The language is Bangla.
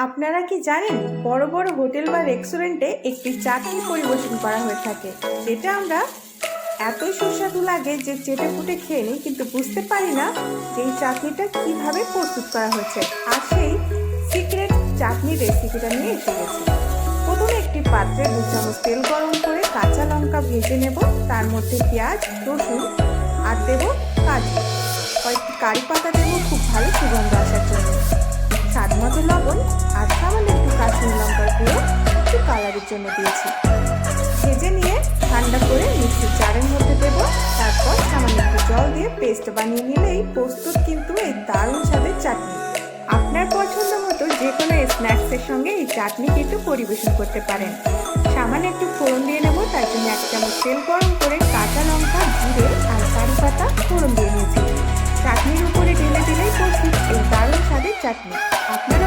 আপনারা কি জানেন বড় বড় হোটেল বা রেস্টুরেন্টে একটি চাটনি পরিবেশন করা হয়ে থাকে, যেটা আমরা এতই সুস্বাদু লাগে যে চেটে পুটে খেয়ে নিই, কিন্তু বুঝতে পারি না যে এই চাটনিটা কিভাবে প্রস্তুত করা হয়েছে। আর সেই সিক্রেট চাটনি রেসিপিটা নিয়ে এসে গেছি। প্রথমে একটি পাত্রে 2 চামচ তেল গরম করে কাঁচা লঙ্কা ভেজে নেব, তার মধ্যে পেঁয়াজ, রসুন আর দেব কাজু, কয়েকটি কারি পাতা দেবো খুব ভালো সুগন্ধ আসার জন্য, স্বাদ মতো লবণ আর সামান্য একটু কাশ্মীরি লঙ্কার গুঁড়ো একটু কালারের জন্য দিয়েছি। ভেজে নিয়ে ঠান্ডা করে মিক্সির জারের মধ্যে দেব, তারপর সামান্য একটু জল দিয়ে পেস্ট বানিয়ে নিলেই প্রস্তুত কিন্তু এই দারুণ স্বাদের চাটনি। আপনার পছন্দ মতো যে কোনো স্ন্যাক্সের সঙ্গে এই চাটনি কিন্তু পরিবেশন করতে পারেন। সামান্য একটু ফোড়ন দিয়ে নেব, তার জন্য 1 চামচ তেল গরম করে কাঁচা লঙ্কা, জিরে আর কারি পাতা ফোড়ন দিয়ে নিয়েছি। চাটনির উপরে ঢেলে দিলেই প্রস্তুত এই দারুণ স্বাদের চাটনি। আপনারা